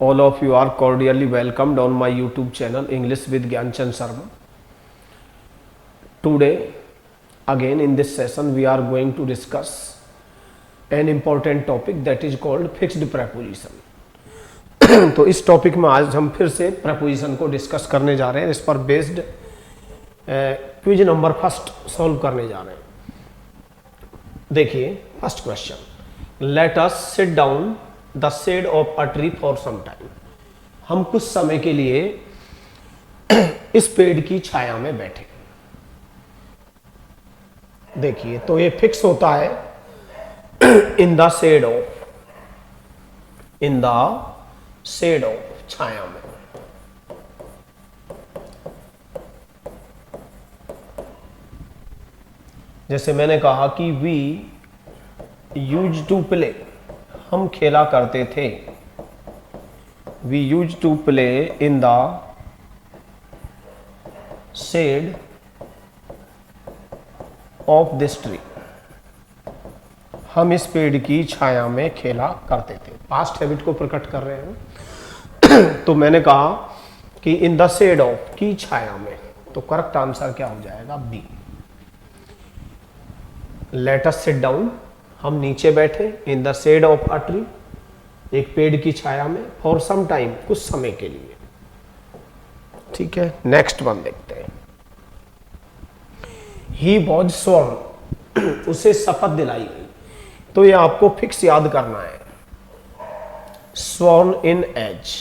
All of you are cordially welcomed on my YouTube channel English with Gyanchand Sharma. Today, again in this session, we are going to discuss an important topic that is called fixed preposition. तो इस topic में आज हम फिर से preposition को discuss करने जा रहे हैं. इस पर based quiz number first solve करने जा रहे हैं. देखिए first question, let us sit down the shade of a tree for some time. हम कुछ समय के लिए इस पेड़ की छाया में बैठे. देखिए तो ये फिक्स होता है in the shade of, in the shade of, छाया में. जैसे मैंने कहा कि वी यूज टू प्ले, हम खेला करते थे. We use to play in the shade of this tree. हम इस पेड़ की छाया में खेला करते थे. पास्ट हैबिट को प्रकट कर रहे हैं. तो मैंने कहा कि इन द शेड ऑफ, की छाया में, तो करेक्ट आंसर क्या हो जाएगा? B. Let us sit down, हम नीचे बैठे, in the shade of a tree, एक पेड़ की छाया में, फॉर सम टाइम, कुछ समय के लिए. ठीक है, नेक्स्ट वन देखते हैं. ही वॉज स्वॉर्न, उसे शपथ दिलाई गई. तो ये आपको फिक्स याद करना है. स्वॉर्न इन एज,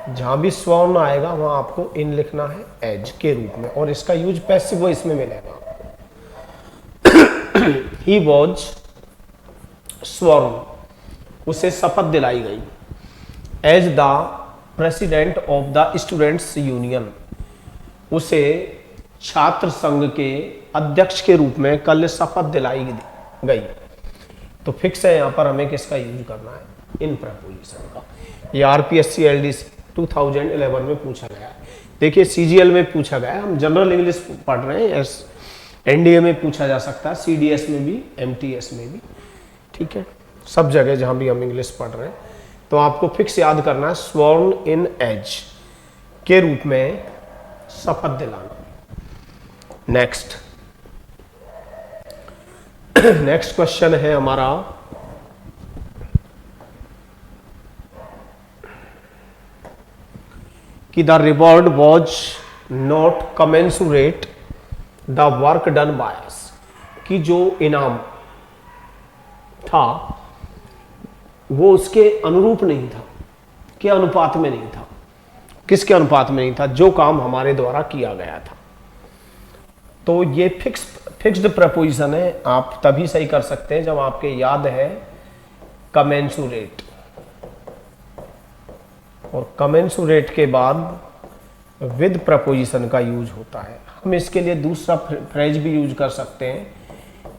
जहां भी स्वॉर्न आएगा वहां आपको इन लिखना है एज के रूप में, और इसका यूज पैसिव वॉइस में मिलेगा. He was sworn, उसे शपथ दिलाई गई. As the president of the students union, उसे छात्र संघ के अध्यक्ष के रूप में कल शपथ दिलाई गई. तो फिक्स है यहाँ पर हमें किसका यूज करना है? इन प्रपोजिशन का. ये आरपीएससी एलडीसी 2011 में पूछा गया है. देखिए सीजीएल में पूछा गया है. हम जनरल इंग्लिश पढ़ रहे हैं. एनडीए में पूछा जा सकता है, सीडीएस में भी, एमटीएस में भी. ठीक है, सब जगह जहां भी हम इंग्लिश पढ़ रहे हैं. तो आपको फिक्स याद करना है स्वॉर्न इन एज के रूप में शपथ दिलाना. नेक्स्ट नेक्स्ट क्वेश्चन है हमारा, कि the reward was not commensurate the work done by us, कि जो इनाम था वो उसके अनुरूप नहीं था, के अनुपात में नहीं था. किसके अनुपात में नहीं था? जो काम हमारे द्वारा किया गया था. तो ये फिक्स्ड प्रपोजिशन है. आप तभी सही कर सकते हैं जब आपके याद है कमेंसुरेट, और कमेंसुरेट के बाद विद प्रपोजिशन का यूज होता है. हम इसके लिए दूसरा फ्रेज भी यूज कर सकते हैं,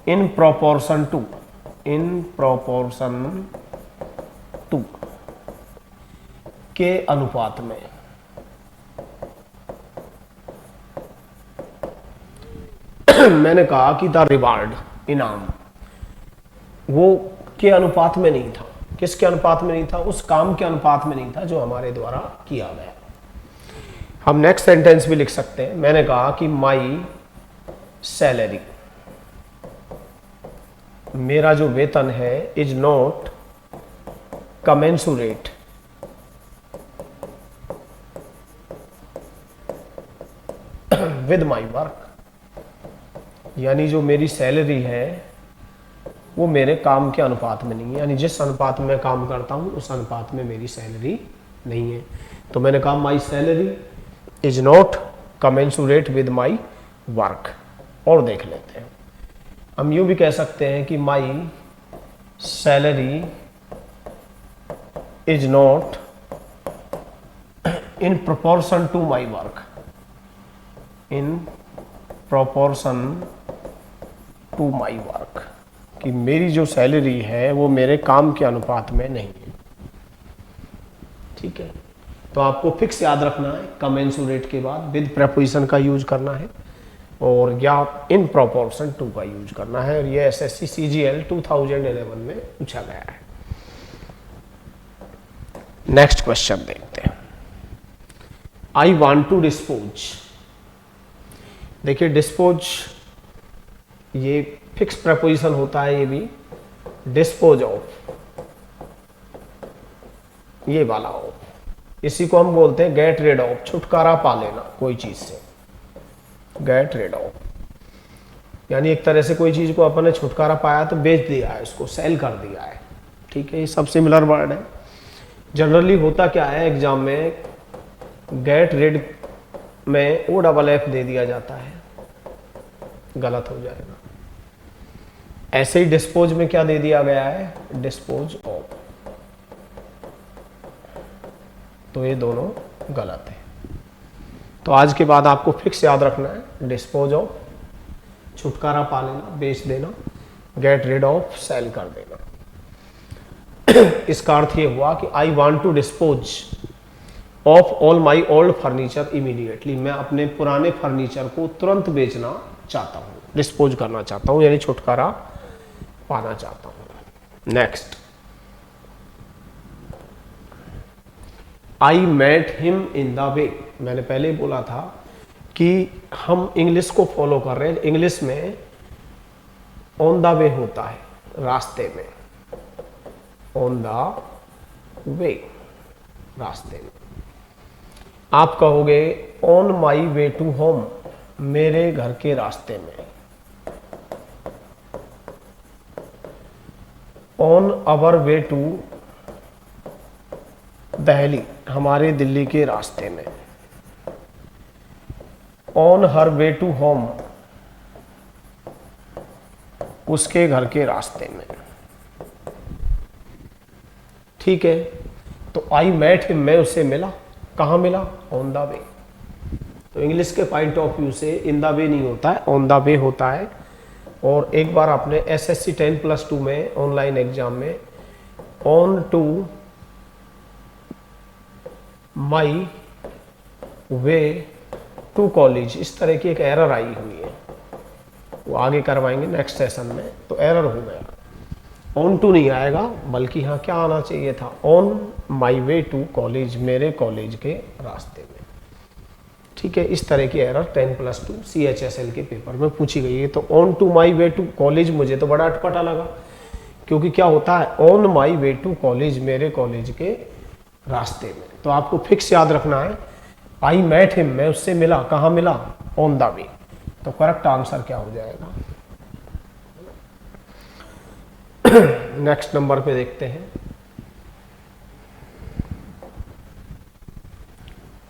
in proportion to, in proportion to, के अनुपात में. मैंने कहा कि द रिवार्ड, इनाम, वो के अनुपात में नहीं था. किसके अनुपात में नहीं था? उस काम के अनुपात में नहीं था जो हमारे द्वारा किया गया. हम नेक्स्ट सेंटेंस भी लिख सकते हैं. मैंने कहा कि माई सैलरी, मेरा जो वेतन है, is not commensurate with my work, यानी जो मेरी सैलरी है वो मेरे काम के अनुपात में नहीं है. यानी जिस अनुपात में मैं काम करता हूं उस अनुपात में मेरी सैलरी नहीं है. तो मैंने कहा माई salary is not commensurate with my work. और देख लेते हैं, हम यूं भी कह सकते हैं कि my salary is not in proportion to my work, in proportion to my work, कि मेरी जो सैलरी है वो मेरे काम के अनुपात में नहीं है. ठीक है, तो आपको फिक्स याद रखना है, कमेंसुरेट के बाद विद प्रपोजिशन का यूज करना है, और या इन प्रोपोर्शन टू का यूज करना है. और ये एसएससी सीजीएल 2011 में पूछा गया है. नेक्स्ट क्वेश्चन देखते हैं। I want to dispose. देखिए डिस्पोज ये फिक्स प्रपोजिशन होता है, ये भी डिस्पोज ऑफ, ये वाला ऑफ, इसी को हम बोलते हैं गेट रिड ऑफ, छुटकारा पा लेना कोई चीज से, गेट रिड ऑफ। यानी एक तरह से कोई चीज को अपन ने छुटकारा पाया तो बेच दिया है, उसको सेल कर दिया है। ठीक है, ये सब सिमिलर वर्ड है। जनरली होता क्या है एग्जाम में, गेट रिड में OFF दे दिया जाता है, गलत हो जाएगा। ऐसे ही डिस्पोज में क्या दे दिया गया है, डिस्पोज ऑफ, तो ये दोनों गलत है। तो आज के बाद आपको फिक्स याद रखना है, डिस्पोज ऑफ छुटकारा पा लेना, बेच देना, गेट रिड ऑफ सेल कर देना। इसका अर्थ ये हुआ कि I want to dispose of all my old furniture immediately, मैं अपने पुराने फर्नीचर को तुरंत बेचना चाहता हूँ, डिस्पोज करना चाहता हूँ, यानी छुटकारा पाना चाहता हूँ। Next, I met him in the way. मैंने पहले ही बोला था कि हम इंग्लिश को फॉलो कर रहे हैं। इंग्लिश में ऑन द वे होता है, रास्ते में, ऑन द वे, रास्ते में। आप कहोगे on my way to home, मेरे घर के रास्ते में, on our way to Delhi, हमारे दिल्ली के रास्ते में, on her way to home, उसके घर के रास्ते में। ठीक है, तो आई मेट हिम, मैं उससे मिला, कहाँ मिला, ऑन द वे। तो इंग्लिश के पॉइंट ऑफ व्यू से इन द वे नहीं होता है, ऑन द वे होता है। और एक बार आपने SSC 10+2 में ऑनलाइन एग्जाम में on to my way to college, इस तरह की एक एरर आई हुई है, वो आगे करवाएंगे नेक्स्ट सेशन में। तो एरर हो गया, ऑन टू नहीं आएगा, बल्कि हाँ क्या आना चाहिए था, on my way to college, मेरे कॉलेज के रास्ते में। ठीक है, इस तरह की एरर 10+2 CHSL के पेपर में पूछी गई है। तो on to my way to college मुझे तो बड़ा अटपटा लगा, क्योंकि क्या होता है, on my way to college, मेरे कॉलेज के रास्ते में। तो आपको फिक्स याद रखना है, आई मेट हिम, मैं उससे मिला, कहाँ मिला, ऑन द वे। तो करेक्ट आंसर क्या हो जाएगा। नेक्स्ट नंबर पे देखते हैं,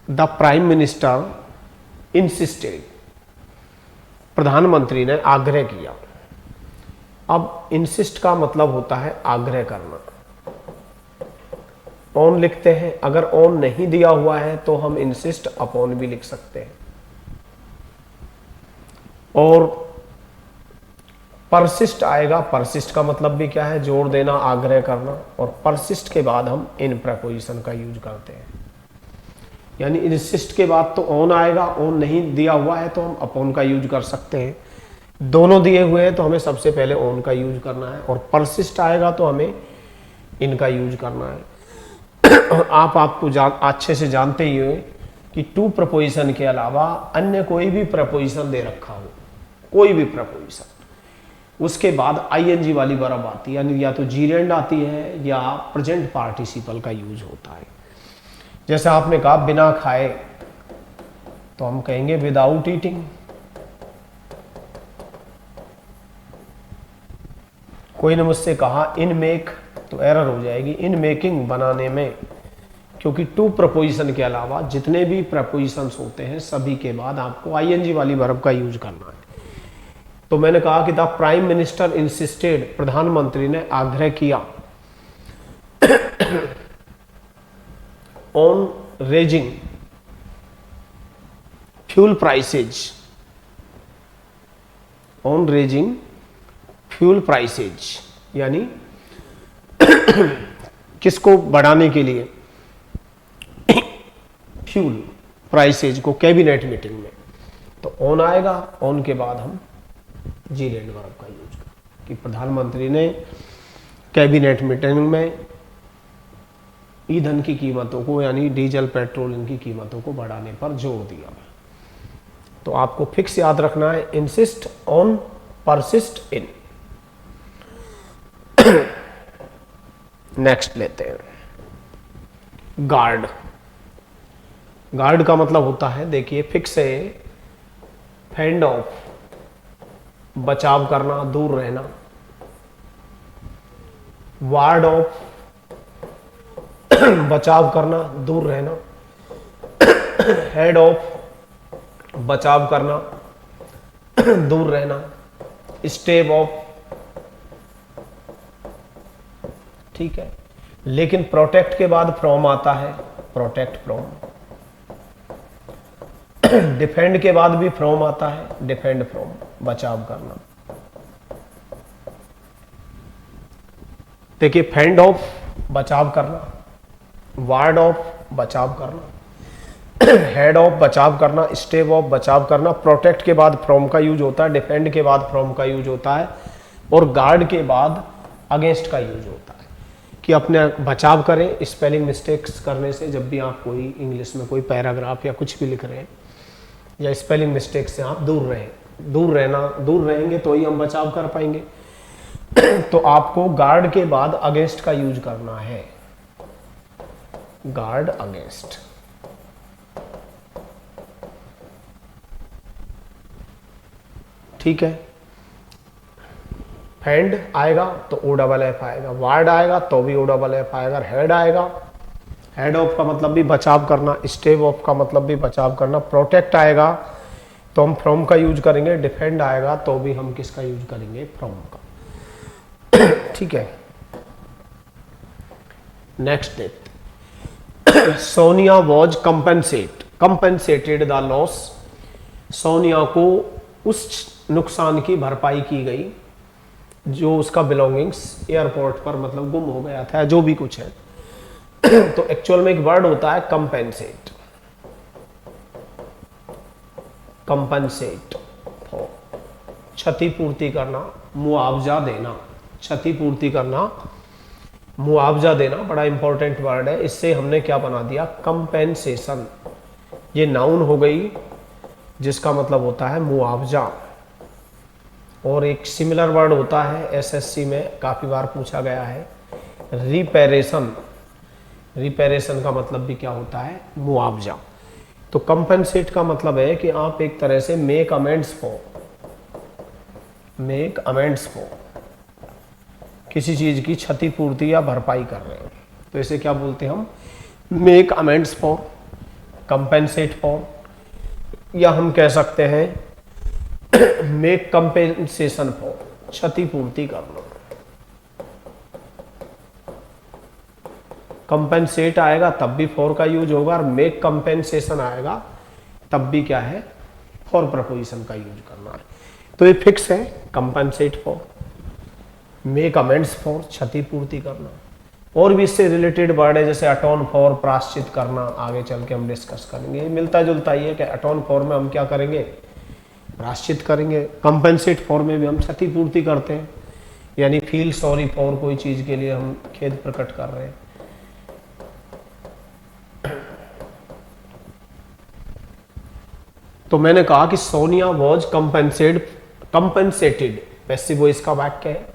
द प्राइम मिनिस्टर इंसिस्टेड, प्रधानमंत्री ने आग्रह किया। अब इंसिस्ट का मतलब होता है आग्रह करना। ऑन लिखते हैं, अगर ऑन नहीं दिया हुआ है तो हम इंसिस्ट अपॉन भी लिख सकते हैं। और परसिस्ट आएगा, परसिस्ट का मतलब भी क्या है, जोर देना, आग्रह करना। और परसिस्ट के बाद हम इन प्रपोजिशन का यूज करते हैं, यानी इंसिस्ट के बाद तो ऑन आएगा, ऑन नहीं दिया हुआ है तो हम अपॉन का यूज कर सकते हैं। दोनों दिए हुए हैं तो हमें सबसे पहले ऑन का यूज करना है, और परसिस्ट आएगा तो हमें इनका यूज करना है। आपको अच्छे से जानते ही हो कि टू प्रपोजिशन के अलावा अन्य कोई भी प्रपोजिशन दे रखा हो, कोई भी प्रपोजिशन, उसके बाद ING वाली वर्ब आती है, यानी या तो जीरेंड आती है या प्रेजेंट पार्टिसिपल का यूज होता है। जैसे आपने कहा बिना खाए, तो हम कहेंगे विदाउट ईटिंग। कोई ने मुझसे कहा इन मेक, तो एरर हो जाएगी, इन मेकिंग, बनाने में, क्योंकि टू प्रपोजिशन के अलावा जितने भी प्रपोजिशंस होते हैं सभी के बाद आपको ING वाली वर्ब का यूज करना है। तो मैंने कहा कि द प्राइम मिनिस्टर इंसिस्टेड, प्रधानमंत्री ने आग्रह किया, on raising fuel prices, on raising fuel prices, यानी किसको बढ़ाने के लिए, फ्यूल प्राइसेज को, कैबिनेट मीटिंग में। तो ऑन आएगा, ऑन के बाद हम जीरेंड वर्ब का यूज करें कि प्रधानमंत्री ने कैबिनेट मीटिंग में ईंधन की कीमतों को यानी डीजल पेट्रोल इनकी कीमतों को बढ़ाने पर जोर दिया। तो आपको फिक्स याद रखना है, insist on, persist in. Next लेते हैं गार्ड। गार्ड का मतलब होता है, देखिए फिक्स है, फेंड ऑफ, बचाव करना, दूर रहना। वार्ड ऑफ, बचाव करना, दूर रहना। हेड ऑफ, बचाव करना, दूर रहना। स्टेव ऑफ, ठीक है। लेकिन प्रोटेक्ट के बाद फ्रॉम आता है, प्रोटेक्ट फ्रॉम। डिफेंड के बाद भी फ्रॉम आता है, डिफेंड फ्रॉम, बचाव करना। देखिए फेंड ऑफ, बचाव करना। वार्ड ऑफ, बचाव करना। हेड ऑफ, बचाव करना। स्टेव ऑफ, बचाव करना। प्रोटेक्ट के बाद फ्रॉम का यूज होता है, डिफेंड के बाद फ्रॉम का यूज होता है, और गार्ड के बाद अगेंस्ट का यूज होता है कि अपने बचाव करें स्पेलिंग मिस्टेक्स करने से। जब भी आप कोई इंग्लिश में कोई पैराग्राफ या कुछ भी लिख रहे हैं या स्पेलिंग मिस्टेक से आप दूर रहें, दूर रहेंगे तो ही हम बचाव कर पाएंगे। तो आपको गार्ड के बाद अगेंस्ट का यूज करना है, गार्ड अगेंस्ट। ठीक है। फेंड आएगा तो ओ डबल एफ आएगा, वार्ड आएगा तो भी ओ डबल एफ आएगा, हेड आएगा, हेड ऑफ का मतलब भी बचाव करना, स्टेव ऑफ का मतलब भी बचाव करना। प्रोटेक्ट आएगा तो हम फ्रॉम का यूज करेंगे, डिफेंड आएगा तो भी हम किसका यूज करेंगे, फ्रॉम का। ठीक है। नेक्स्ट देखते, Sonia was compensated the loss. Sonia को उस नुकसान की भरपाई की गई जो उसका बिलोंगिंग्स एयरपोर्ट पर मतलब गुम हो गया था, जो भी कुछ है। तो एक्चुअल में एक वर्ड होता है कंपेंसेट, कंपेंसेट फॉर, क्षतिपूर्ति करना, मुआवजा देना। क्षतिपूर्ति करना, मुआवजा देना बड़ा इंपॉर्टेंट वर्ड है। इससे हमने क्या बना दिया, कंपेंसेशन। ये नाउन हो गई जिसका मतलब होता है मुआवजा। और एक सिमिलर वर्ड होता है, एसएससी में काफी बार पूछा गया है, रिपेरेशन। रिपेरेशन का मतलब भी क्या होता है, मुआवजा। तो कंपेंसेट का मतलब है कि आप एक तरह से make amends for, make amends for, किसी चीज की क्षतिपूर्ति या भरपाई कर रहे हैं तो इसे क्या बोलते हैं हम, make amends for, compensate for, या हम कह सकते हैं मेक कंपेंसेशन फॉर, क्षतिपूर्ति करना। कंपेंसेट आएगा तब भी फॉर का यूज होगा, और मेक कंपेंसेशन आएगा तब भी क्या है, फॉर प्रपोजिशन का यूज करना है। तो ये फिक्स है, compensate for, make amends for, क्षतिपूर्ति करना। और भी इससे रिलेटेड वर्ड है जैसे अटोन फॉर, प्रायश्चित करना, आगे चल के हम डिस्कस करेंगे। ये मिलता जुलता ही है कि अटोन फॉर में हम क्या करेंगे, प्रायश्चित करेंगे। कंपेंसेट फॉर में भी हम क्षतिपूर्ति करते हैं, यानी फील सॉरी फॉर, कोई चीज के लिए हम खेद प्रकट कर रहे हैं। तो मैंने कहा कि Sonia was compensated, passive voice का वाक्य है।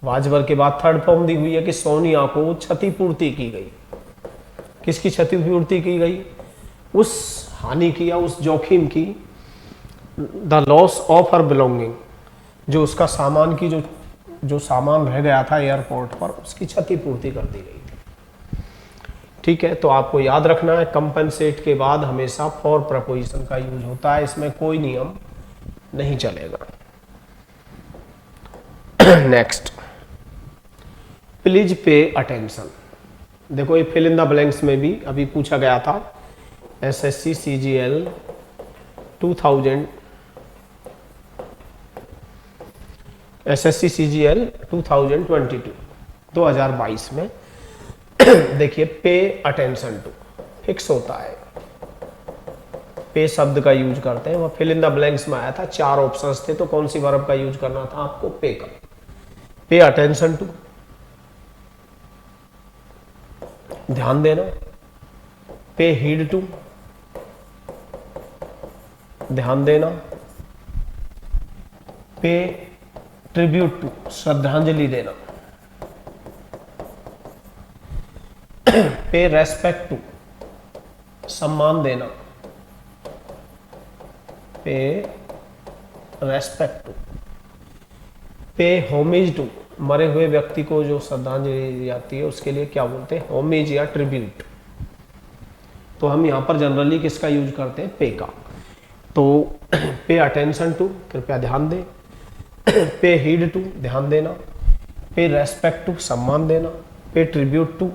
वाजवर के बाद थर्ड फॉर्म दी हुई है कि सोनिया को क्षतिपूर्ति की गई। किसकी क्षतिपूर्ति की गई, उस हानि की या उस जोखिम की, the loss of her belonging, जो उसका सामान की जो सामान रह गया था एयरपोर्ट पर, उसकी क्षतिपूर्ति कर दी गई थी। ठीक है। तो आपको याद रखना है, कंपेंसेट के बाद हमेशा फॉर प्रपोजिशन का यूज होता है, इसमें कोई नियम नहीं चलेगा। Next, please pay attention. देखो ये फिल इन द ब्लैंक्स में भी अभी पूछा गया था, एसएससी सीजीएल 2000, एसएससी सीजीएल 2022 में देखिए पे अटेंशन टू फिक्स होता है, पे शब्द का यूज करते हैं। वह फिल इन द ब्लैंक्स में आया था, 4 ऑप्शंस थे, तो कौन सी वर्ब का यूज करना था आपको, पे का। पे अटेंशन टू, ध्यान देना, पे हीड टू, ध्यान देना, पे ट्रिब्यूट टू, श्रद्धांजलि देना, पे रेस्पेक्ट टू, सम्मान देना, pay respect to, pay homage to, मरे हुए व्यक्ति को जो श्रद्धांजलि दी जाती है उसके लिए क्या बोलते हैं, होमेज या ट्रिब्यूट। तो हम यहां पर जनरली किसका यूज करते हैं, पे का। तो पे अटेंशन टू, कृपया ध्यान दें, पे हीड टू, ध्यान देना, पे रेस्पेक्ट टू, सम्मान देना, पे ट्रिब्यूट टू,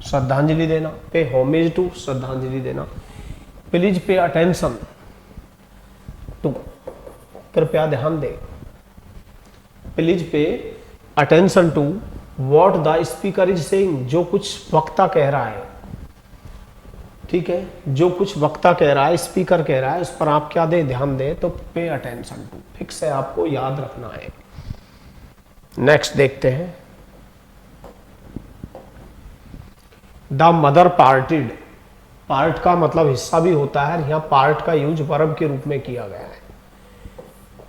श्रद्धांजलि देना, पे होमेज टू, श्रद्धांजलि देना, प्लीज पे अटेंशन टू, कृपया ध्यान दें, please pay attention to what the speaker is saying, जो कुछ वक्ता कह रहा है, ठीक है, जो कुछ वक्ता कह रहा है, स्पीकर कह रहा है, उस पर आप क्या दें, ध्यान दें। तो पे अटेंशन टू फिक्स है, आपको याद रखना है। नेक्स्ट देखते हैं, द मदर पार्टिड, पार्ट का मतलब हिस्सा भी होता है, यहाँ पार्ट का यूज वर्ब के रूप में किया गया है।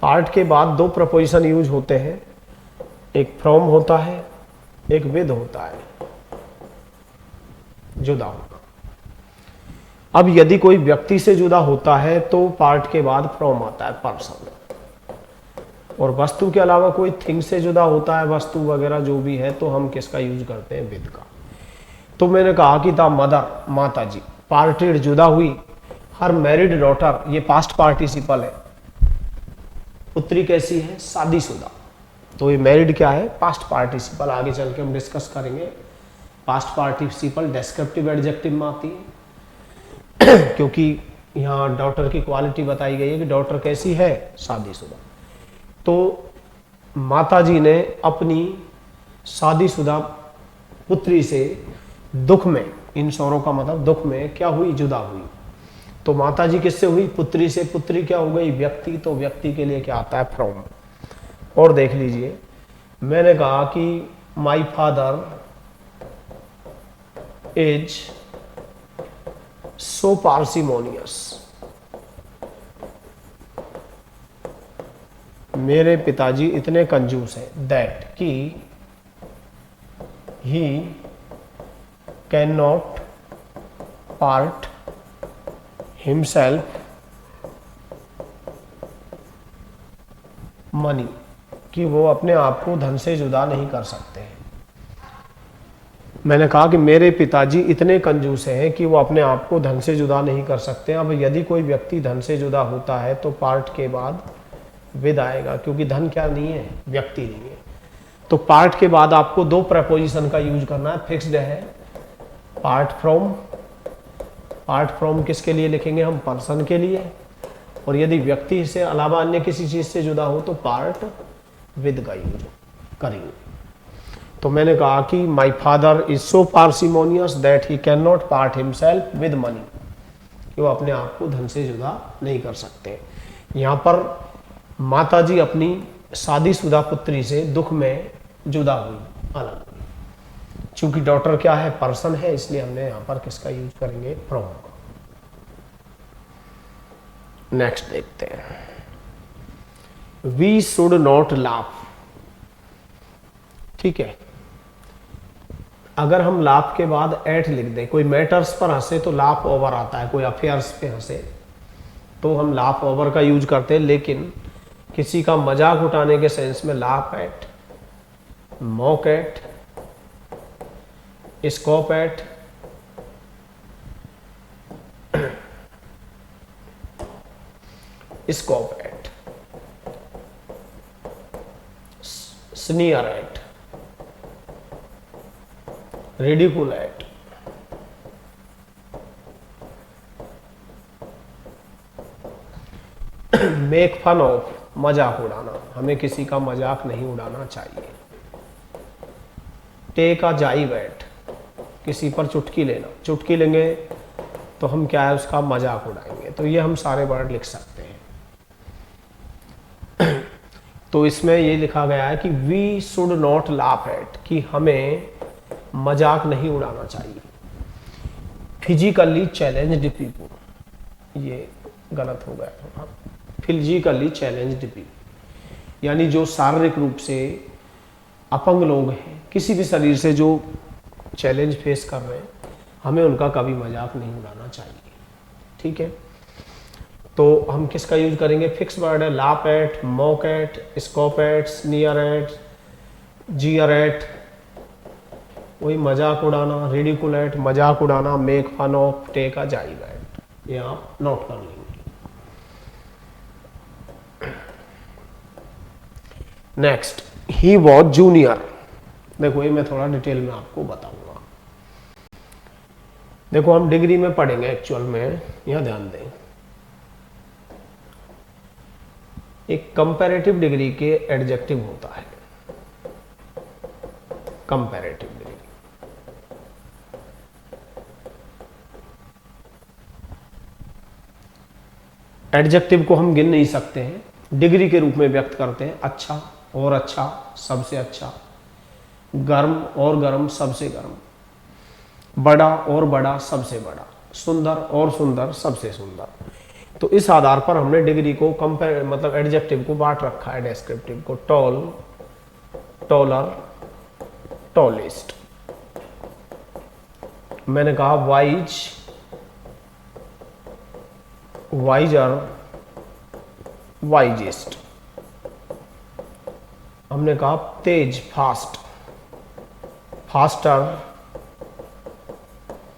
पार्ट के बाद दो प्रपोजिशन यूज होते हैं, एक फ्रॉम होता है, एक विद होता है, जुदा होना। अब यदि कोई व्यक्ति से जुदा होता है तो पार्ट के बाद फ्रॉम आता है, पर्सन। और वस्तु के अलावा कोई थिंग से जुदा होता है, वस्तु वगैरह जो भी है, तो हम किसका यूज करते हैं, विद का। तो मैंने कहा कि द मदर, माता जी, पार्टिड, जुदा हुई, हर मैरिड डॉटर, ये पास्ट पार्टिसिपल है, पुत्री कैसी है, शादीशुदा। तो ये मैरिड क्या है, पास्ट पार्टिसिपल, आगे चल के हम डिस्कस करेंगे। पास्ट पार्टिसिपल डेस्क्रिप्टिव एडजेक्टिव में आती है क्योंकि यहाँ डॉटर की क्वालिटी बताई गई है कि डॉटर कैसी है, शादीशुदा। तो माता जी ने अपनी शादीशुदा पुत्री से दुख में, इन स्वरों का मतलब दुख में क्या हुई, जुदा हुई। तो माता जी किससे हुई, पुत्री से। पुत्री क्या हो गई, व्यक्ति, तो व्यक्ति के लिए क्या आता है, फ्रॉम। और देख लीजिए, मैंने कहा कि my father is so parsimonious, मेरे पिताजी इतने कंजूस हैं, दैट कि he can not part himself money, कि वो अपने आप को धन से जुदा नहीं कर सकते हैं। मैंने कहा कि मेरे पिताजी इतने कंजूस हैं कि वो अपने आप को धन से जुदा नहीं कर सकते। अब यदि कोई व्यक्ति धन से जुदा होता है तो पार्ट के बाद विद आएगा, क्योंकि धन क्या नहीं है, व्यक्ति नहीं है। तो पार्ट के बाद आपको दो प्रपोजिशन का यूज करना है, फिक्स्ड है, पार्ट फ्रॉम। पार्ट फ्रॉम किसके लिए लिखेंगे हम, पर्सन के लिए। और यदि व्यक्ति से अलावा अन्य किसी चीज से जुदा हो तो पार्ट विद का यूज करेंगे। तो मैंने कहा कि my father is so parsimonious that he can not part himself with money, कि वो अपने आप को धन से जुदा नहीं कर सकते। यहाँ पर माता जी अपनी शादीशुदा पुत्री से दुख में जुदा हुई, अलग हुई। चूंकि डॉटर क्या है, पर्सन है, इसलिए हमने यहाँ पर किसका यूज करेंगे, फ्रॉम का। नेक्स्ट देखते हैं, वी शुड नॉट लाफ। ठीक है, अगर हम लाफ के बाद एट लिख दें, कोई मैटर्स पर हंसे तो लाफ ओवर आता है, कोई अफेयर्स पे हंसे तो हम लाफ ओवर का यूज करते हैं। लेकिन किसी का मजाक उठाने के सेंस में laugh at, mock at, scoff at, scoff at, sneer at, ridicule at, make fun of, मजाक उड़ाना, हमें किसी का मजाक नहीं उड़ाना चाहिए। टेक अ जाइब एट, किसी पर चुटकी लेना, चुटकी लेंगे तो हम क्या है, उसका मजाक उड़ाएंगे। तो ये हम सारे वर्ड लिख सकते हैं। तो इसमें ये लिखा गया है कि we should not laugh at, कि हमें मजाक नहीं उड़ाना चाहिए। फिजिकली चैलेंज्ड पीपुल, ये गलत हो गया थोड़ा, फिजिकली चैलेंज्ड पीपुल यानी जो शारीरिक रूप से अपंग लोग हैं, किसी भी शरीर से जो चैलेंज फेस कर रहे हैं, हमें उनका कभी मजाक नहीं उड़ाना चाहिए। ठीक है, तो हम किसका यूज करेंगे? फिक्स वर्ड है, laugh at, mock at, scoff at, sneer at, jeer at, वही मजाक उड़ाना, रिडिकुल एट, मजाक उड़ाना, make fun of, take a jibe at, ये आप नोट कर लेंगे। Next, he was junior. देखो ये मैं थोड़ा डिटेल में आपको बताऊंगा। देखो हम डिग्री में पढ़ेंगे एक्चुअल में, यहां ध्यान दें। एक कंपैरेटिव डिग्री के एडजेक्टिव होता है, कंपैरेटिव डिग्री। एडजेक्टिव को हम गिन नहीं सकते हैं, डिग्री के रूप में व्यक्त करते हैं। अच्छा और अच्छा, सबसे अच्छा, गर्म और गर्म, सबसे गर्म, बड़ा और बड़ा, सबसे बड़ा, सुंदर और सुंदर, सबसे सुंदर। तो इस आधार पर हमने डिग्री को कंपेयर मतलब एडजेक्टिव को बांट रखा है, डेस्क्रिप्टिव को टॉल, टॉलर, टॉलेस्ट। मैंने कहा वाइज, वाइजर, वाइजेस्ट। हमने कहा तेज, फास्ट, फास्टर,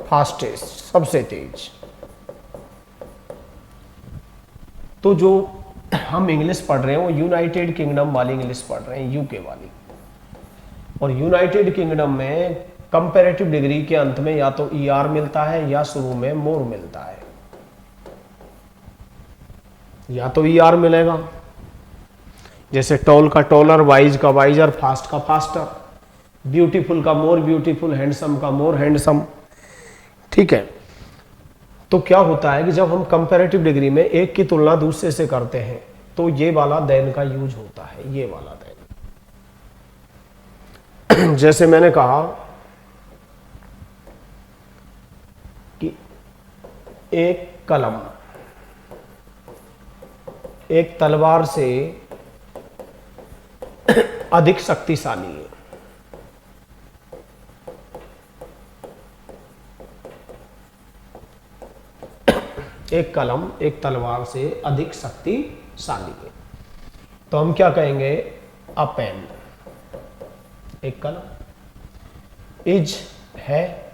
फास्टेस्ट, सबसे तेज। तो जो हम इंग्लिश पढ़ रहे हैं वो यूनाइटेड किंगडम वाली इंग्लिश पढ़ रहे हैं, यूके वाली। और यूनाइटेड किंगडम में कंपैरेटिव डिग्री के अंत में या तो ईआर मिलता है या शुरू में मोर मिलता है, या तो ईआर मिलेगा, जैसे टॉल का टॉलर, वाइज का वाइजर, फास्ट का फास्टर, ब्यूटीफुल का मोर ब्यूटीफुल, हैंडसम का मोर हैंडसम। ठीक है, तो क्या होता है कि जब हम कंपैरेटिव डिग्री में एक की तुलना दूसरे से करते हैं तो ये वाला देन का यूज होता है, ये वाला देन। जैसे मैंने कहा कि एक कलम एक तलवार से अधिक शक्तिशाली है। एक कलम एक तलवार से अधिक शक्तिशाली है, तो हम क्या कहेंगे? अ पेन, एक कलम। इज है,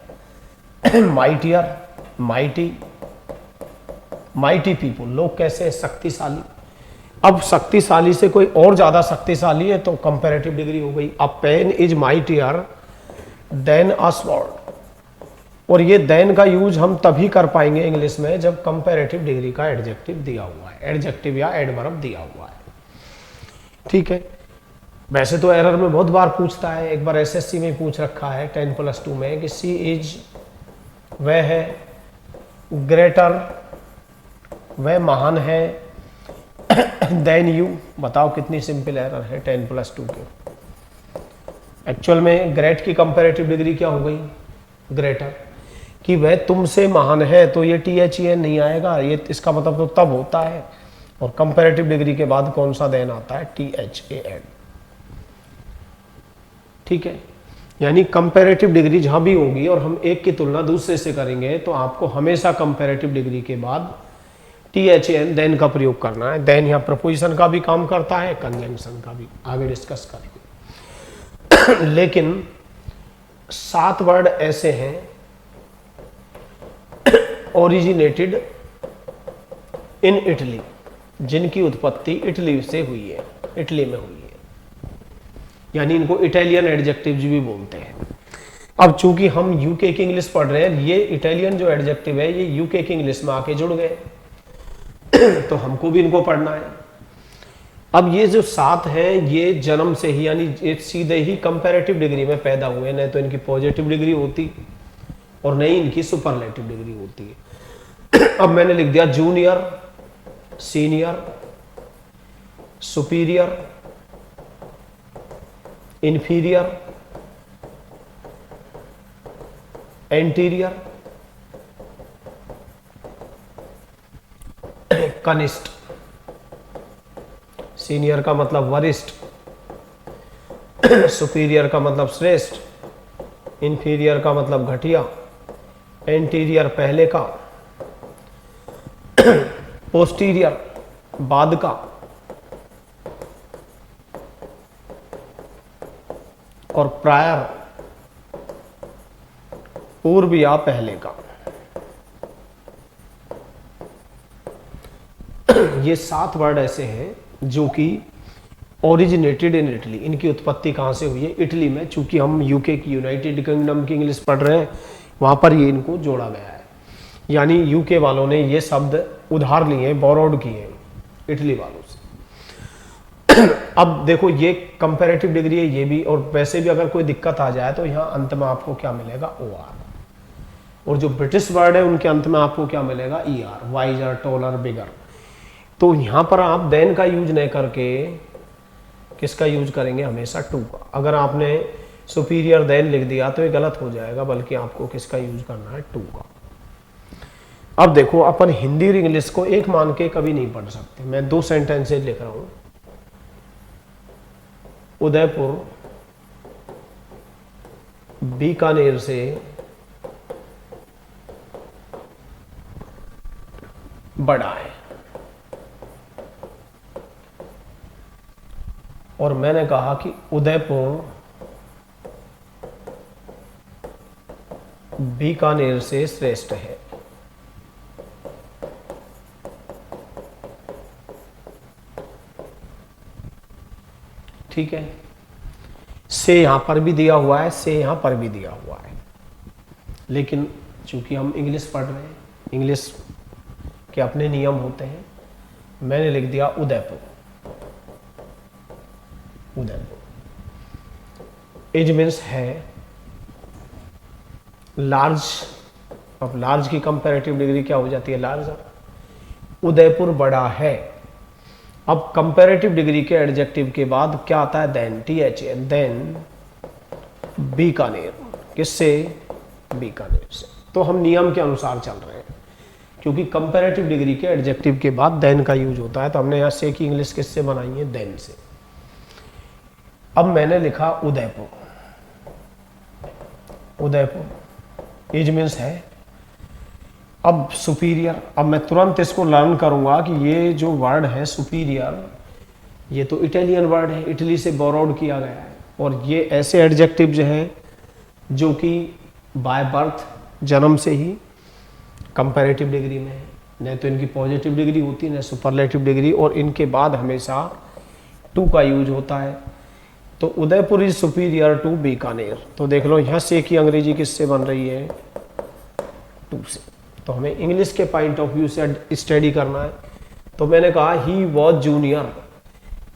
माइटियर, माइटी, माइटी पीपुल, लोग कैसे? शक्तिशाली। अब शक्तिशाली से कोई और ज्यादा शक्तिशाली है तो कंपैरेटिव डिग्री हो गई। A pen is mightier than a sword. और ये देन का यूज हम तभी कर पाएंगे इंग्लिश में जब कंपैरेटिव डिग्री का एडजेक्टिव दिया हुआ है, एडजेक्टिव या एडवर्ब दिया हुआ है। ठीक है, वैसे तो एरर में बहुत बार पूछता है, एक बार एसएससी में पूछ रखा है 10+2 में कि सी इज, वह है, ग्रेटर, वह महान है, देन यू। बताओ कितनी सिंपल एरर है 10+2 के। एक्चुअल में ग्रेट की कंपैरेटिव डिग्री क्या हो गई? ग्रेटर। कि वह तुमसे महान है तो ये THEN नहीं आएगा, ये इसका मतलब तो तब होता है। और कंपैरेटिव डिग्री के बाद कौन सा देन आता है? THAN। ठीक है, यानी कंपैरेटिव डिग्री जहां भी होगी और हम एक की तुलना दूसरे से करेंगे तो आपको हमेशा कंपैरेटिव डिग्री के बाद THAN देन का प्रयोग करना है। देन यहाँ प्रपोजिशन का भी काम करता है, कंजंक्शन का भी, आगे डिस्कस करेंगे। लेकिन 7 वर्ड ऐसे हैं ओरिजिनेटेड इन इटली, जिनकी उत्पत्ति इटली से हुई है, इटली में हुई है, यानी इनको इटालियन एडजेक्टिव्स भी बोलते हैं। अब चूंकि हम यूके की इंग्लिश पढ़ रहे हैं, ये इटालियन जो एडजेक्टिव है ये यूके की इंग्लिश में आके जुड़ गए, तो हमको भी इनको पढ़ना है। अब ये जो 7 हैं ये जन्म से ही यानी ये सीधे ही कंपैरेटिव डिग्री में पैदा हुए, नहीं तो इनकी पॉजिटिव डिग्री होती और नहीं इनकी सुपरलेटिव डिग्री होती है। अब मैंने लिख दिया junior, senior, superior, inferior, anterior, कनिष्ठ, सीनियर का मतलब वरिष्ठ, सुपीरियर का मतलब श्रेष्ठ, इंफीरियर का मतलब घटिया, एंटीरियर पहले का, पोस्टीरियर बाद का, और प्रायर पूर्व या पहले का। ये 7 वर्ड ऐसे हैं जो कि ओरिजिनेटेड इन इटली। इनकी उत्पत्ति कहाँ से हुई है? इटली में। चूंकि हम यूके की, यूनाइटेड किंगडम की इंग्लिश पढ़ रहे हैं, वहाँ पर ये इनको जोड़ा गया है। यानी यूके वालों ने ये शब्द उधार लिए, बोरोड किए हैं इटली वालों से। अब देखो, ये कंपैरेटिव डिग्री है ये भी, और वैसे भी अगर कोई दिक्कत आ जाए तो यहाँ अंत में आपको क्या मिलेगा? OR। और जो ब्रिटिश वर्ड है उनके अंत में आपको क्या मिलेगा? ER, वाइजर, टोलर, बिगर। तो यहाँ पर आप देन का यूज नहीं करके किसका यूज करेंगे? हमेशा टू का। अगर आपने सुपीरियर देन लिख दिया तो ये गलत हो जाएगा, बल्कि आपको किसका यूज करना है? टू का। अब देखो, अपन हिंदी और इंग्लिश को एक मान के कभी नहीं पढ़ सकते। मैं 2 सेंटेंसेज लिख रहा हूं। उदयपुर बीकानेर से बड़ा है। और मैंने कहा कि उदयपुर बीकानेर से श्रेष्ठ है। ठीक है, से यहां पर भी दिया हुआ है, से यहां पर भी दिया हुआ है, लेकिन चूंकि हम इंग्लिश पढ़ रहे हैं, इंग्लिश के अपने नियम होते हैं, मैंने लिख दिया उदयपुर। उदयपुर एज मीन्स है, लार्ज। अब लार्ज की कंपैरेटिव डिग्री क्या हो जाती है? लार्जर। उदयपुर बड़ा है। अब कंपैरेटिव डिग्री के एडजेक्टिव के बाद क्या आता है? Than, THA, than Bikaner. किससे? बीकानेर से। तो हम नियम के अनुसार चल रहे हैं, क्योंकि कंपैरेटिव डिग्री के एडजेक्टिव के बाद देन का यूज होता है। तो हमने यहां से की इंग्लिश किससे बनाई है? देन से। अब मैंने लिखा उदयपुर। उदयपुर एज मीन्स है। अब सुपीरियर, अब मैं तुरंत इसको लर्न करूंगा कि ये जो वर्ड है सुपीरियर, ये तो इटालियन वर्ड है, इटली से बोरोड किया गया है। और ये ऐसे एडजेक्टिव जो है जो कि बाय बर्थ, जन्म से ही कंपैरेटिव डिग्री में है, नहीं तो इनकी पॉजिटिव डिग्री होती है, न सुपरलेटिव डिग्री, और इनके बाद हमेशा टू का यूज होता है। तो Udaipur is superior to Bikaner. तो देख लो यहाँ से की अंग्रेजी किससे बन रही है? टू से। तो हमें इंग्लिश के पॉइंट ऑफ व्यू से स्टडी करना है। तो मैंने कहा ही वॉज जूनियर,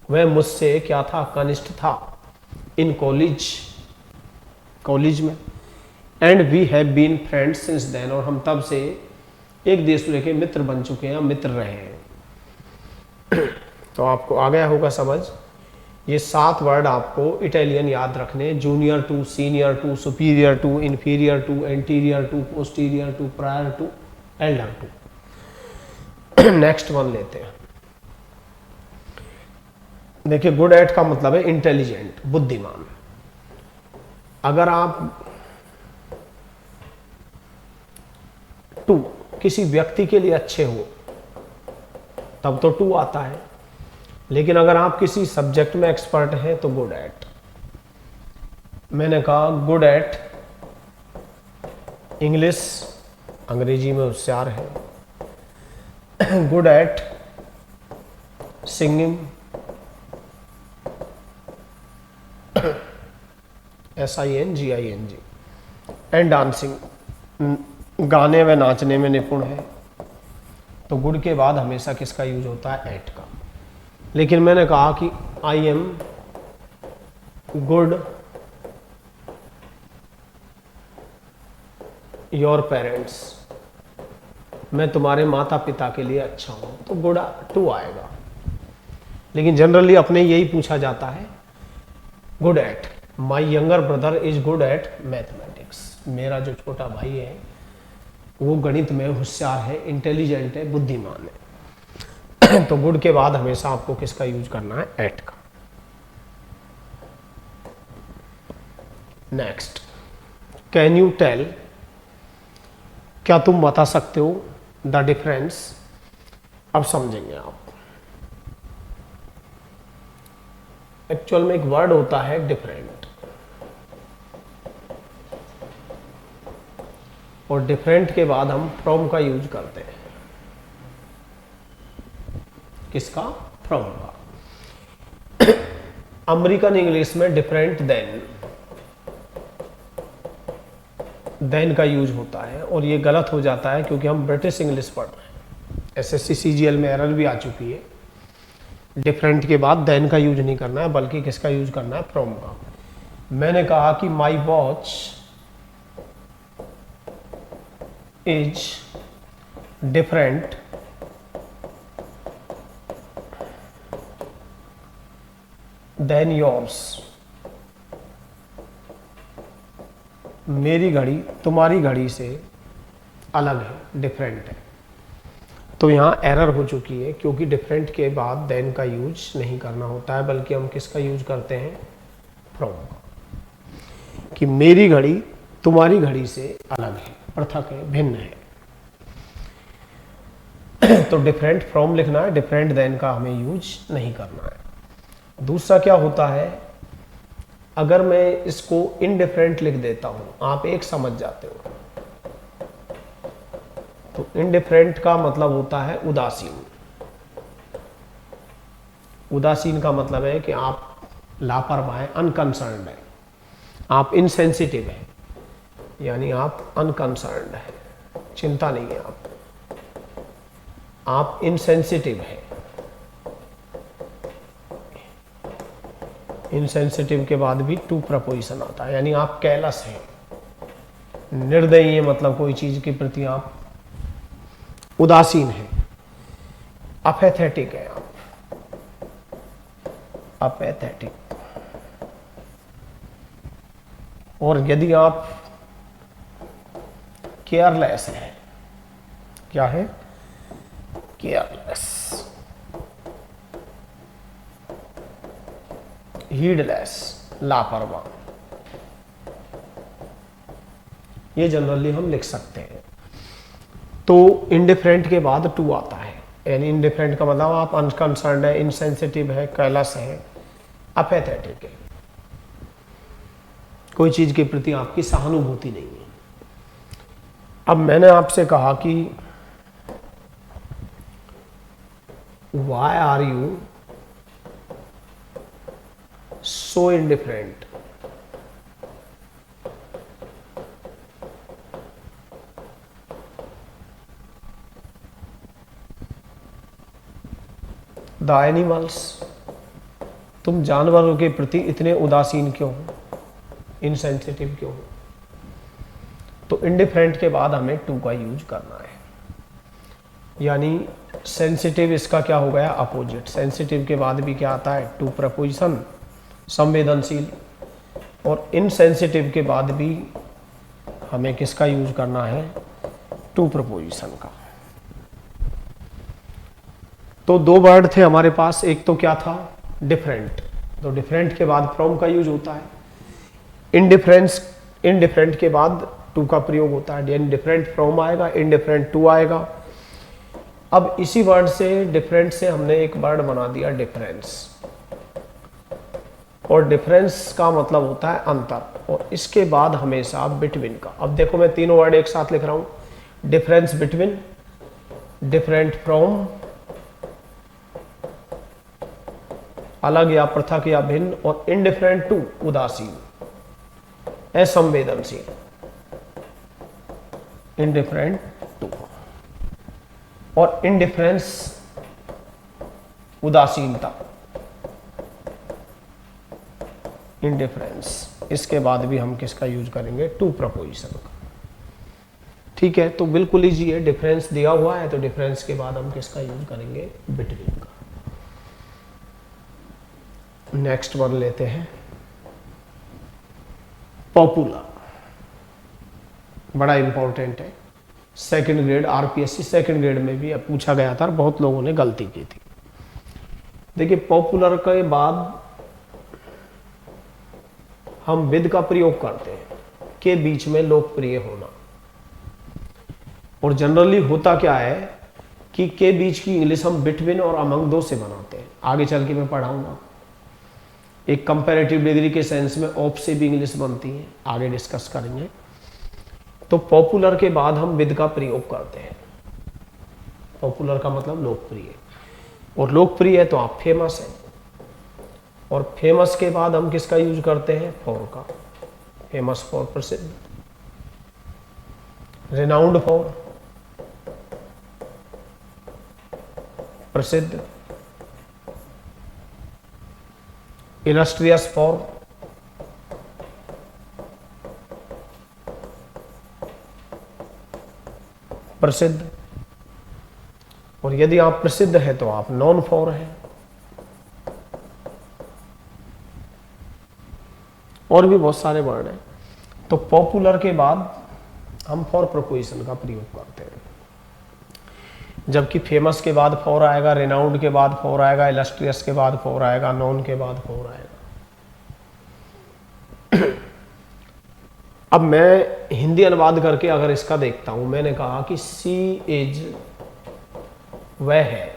वह मुझसे क्या था? कनिष्ठ था। इन कॉलेज, कॉलेज में। And we have been friends since then, और हम तब से एक दूसरे के मित्र बन चुके हैं, मित्र रहे हैं। तो आपको आ गया होगा समझ। ये 7 वर्ड आपको इटालियन याद रखने: junior to, senior to, superior to, inferior to, anterior to, posterior to, prior to, elder to. Next one लेते हैं। देखिए, गुड एट का मतलब है इंटेलिजेंट, बुद्धिमान। अगर आप टू किसी व्यक्ति के लिए अच्छे हो तब तो टू आता है, लेकिन अगर आप किसी सब्जेक्ट में एक्सपर्ट हैं तो गुड एट। मैंने कहा गुड एट इंग्लिश, अंग्रेजी में होशियार है। Good at singing, SINGING, and dancing, गाने व नाचने में निपुण है। तो गुड के बाद हमेशा किसका यूज होता है? एट का। लेकिन मैंने कहा कि I am good your parents, मैं तुम्हारे माता पिता के लिए अच्छा हूं, तो गुड टू आएगा। लेकिन जनरली अपने यही पूछा जाता है good at, my younger brother is good at mathematics, मेरा जो छोटा भाई है वो गणित में होशियार है, इंटेलिजेंट है, बुद्धिमान है। तो गुड के बाद हमेशा आपको किसका यूज करना है? एट का। नेक्स्ट, कैन यू टेल, क्या तुम बता सकते हो द डिफरेंस। अब समझेंगे आप। एक्चुअल में एक वर्ड होता है डिफरेंट, और डिफरेंट के बाद हम फ्रॉम का यूज करते हैं। किसका? फ्रॉम का। अमेरिकन इंग्लिश में डिफरेंट देन का यूज होता है, और ये गलत हो जाता है क्योंकि हम ब्रिटिश इंग्लिश पढ़ रहे हैं। एसएससी सीजीएल में एरर भी आ चुकी है। डिफरेंट के बाद देन का यूज नहीं करना है, बल्कि किसका यूज करना है? फ्रॉम का। मैंने कहा कि my watch is different than yours. मेरी घड़ी तुम्हारी घड़ी से अलग है, डिफरेंट है। तो यहाँ एरर हो चुकी है, क्योंकि डिफरेंट के बाद देन का यूज नहीं करना होता है, बल्कि हम किसका यूज करते हैं? फ्रॉम का। कि मेरी घड़ी तुम्हारी घड़ी से अलग है, पृथक है, भिन्न है। तो डिफरेंट फ्रॉम लिखना है, डिफरेंट देन का हमें यूज नहीं करना है। दूसरा क्या होता है, अगर मैं इसको इनडिफरेंट लिख देता हूं, आप एक समझ जाते हो। तो इनडिफरेंट का मतलब होता है उदासीन। उदासीन का मतलब है कि आप लापरवाह हैं, अनकंसर्न्ड है, आप इनसेंसिटिव है, यानी आप अनकंसर्न्ड है, चिंता नहीं है आप इनसेंसिटिव है। इनसेंसिटिव के बाद भी टू प्रपोजिशन आता है, यानी आप केयरलेस हैं, निर्दयी है, मतलब कोई चीज के प्रति आप उदासीन है। अपेथेटिक है आप, अपेथेटिक। और यदि आप केयरलेस है, क्या है? केयरलेस, हीडलेस, लापरवाह, ये जनरली हम लिख सकते हैं। तो इनडिफरेंट के बाद टू आता है, यानी इनडिफरेंट का मतलब आप अनकंसर्न्ड है, इनसेंसिटिव है, केयरलेस है, अपेथेटिक है, कोई चीज के प्रति आपकी सहानुभूति नहीं है। अब मैंने आपसे कहा कि why are you so indifferent. The animals, तुम जानवरों के प्रति इतने उदासीन क्यों हो, इनसेंसिटिव क्यों हो। तो इंडिफरेंट के बाद हमें टू का यूज करना है, यानी सेंसिटिव इसका क्या हो गया? अपोजिट। सेंसिटिव के बाद भी क्या आता है? टू प्रपोजिशन, संवेदनशील। और इनसेंसिटिव के बाद भी हमें किसका यूज करना है? टू प्रपोजिशन का। तो दो वर्ड थे हमारे पास, एक तो क्या था? डिफरेंट। तो डिफरेंट के बाद फ्रॉम का यूज होता है। इनडिफरेंट के बाद टू का प्रयोग होता है, यानी डिफरेंट फ्रॉम आएगा, इनडिफरेंट टू आएगा। अब इसी वर्ड से, डिफरेंट से हमने एक वर्ड बना दिया डिफरेंस, और डिफरेंस का मतलब होता है अंतर, और इसके बाद हमेशा बिटवीन का। अब देखो मैं तीनों वर्ड एक साथ लिख रहा हूं, डिफरेंस बिटवीन, डिफरेंट फ्रॉम, अलग या पृथक या भिन्न, और इनडिफरेंट टू, उदासीन, असंवेदनशील, इनडिफरेंट टू। और इनडिफरेंस उदासीनता, इनडिफरेंस, इसके बाद भी हम किसका यूज करेंगे? टू प्रपोजिशन का। ठीक है, तो बिल्कुल इजी है। डिफरेंस दिया हुआ है तो डिफरेंस के बाद हम किसका यूज करेंगे? बिटवीन का। नेक्स्ट वन लेते हैं, पॉपुलर, बड़ा इंपॉर्टेंट है, second grade RPSC second grade में भी अब पूछा गया था और बहुत लोगों ने गलती की थी। देखिए पॉपुलर के बाद हम विद का प्रयोग करते हैं, के बीच में लोकप्रिय होना। और जनरली होता क्या है कि के बीच की इंग्लिश हम बिटवीन और अमंग दो से बनाते हैं, आगे चल के मैं पढ़ाऊंगा। एक कंपैरेटिव डिग्री के सेंस में ऑफ से भी इंग्लिश बनती है, आगे डिस्कस करेंगे। तो पॉपुलर के बाद हम विद का प्रयोग करते हैं। पॉपुलर का मतलब लोकप्रिय, और लोकप्रिय है तो आप फेमस है। और फेमस के बाद हम किसका यूज करते हैं? फॉर का। फेमस फॉर प्रसिद्ध, रिनाउंड फॉर प्रसिद्ध, इलस्ट्रियस फॉर प्रसिद्ध, और यदि आप प्रसिद्ध है तो आप नॉन फॉर हैं। और भी बहुत सारे वर्ड हैं। तो पॉपुलर के बाद हम फॉर प्रपोजिशन का प्रयोग करते हैं, जबकि फेमस के बाद फॉर आएगा, रेनाउंड के बाद फॉर आएगा, इलस्ट्रियस के बाद फॉर आएगा, नॉन के बाद फॉर आएगा। अब मैं हिंदी अनुवाद करके अगर इसका देखता हूं, मैंने कहा कि सी इज, वह है,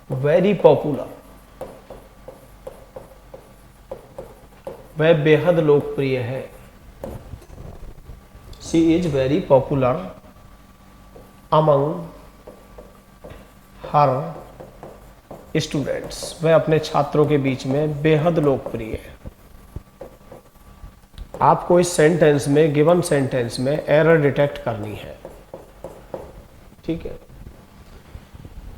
वेरी पॉपुलर, वह बेहद लोकप्रिय है। She is very popular among her students, वह अपने छात्रों के बीच में बेहद लोकप्रिय है। आपको इस सेंटेंस में, गिवन सेंटेंस में एरर डिटेक्ट करनी है, ठीक है।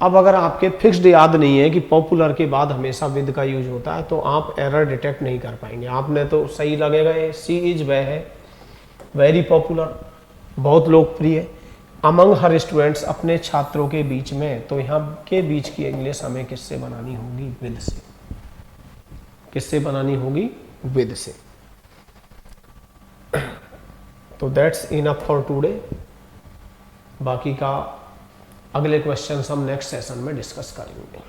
अब अगर आपके फिक्स्ड याद नहीं है कि पॉपुलर के बाद हमेशा विद का यूज होता है, तो आप एरर डिटेक्ट नहीं कर पाएंगे। आपने तो सही लगेगा, ये सी इज, वह है, वेरी पॉपुलर, बहुत लोकप्रिय, अमंग हर स्टूडेंट्स, अपने छात्रों के बीच में। तो यहाँ के बीच की इंग्लिश हमें किससे बनानी होगी? विद से। किससे बनानी होगी? विद से। तो दैट्स इनफ फॉर टुडे। बाकी का अगले क्वेश्चंस हम नेक्स्ट सेशन में डिस्कस करेंगे।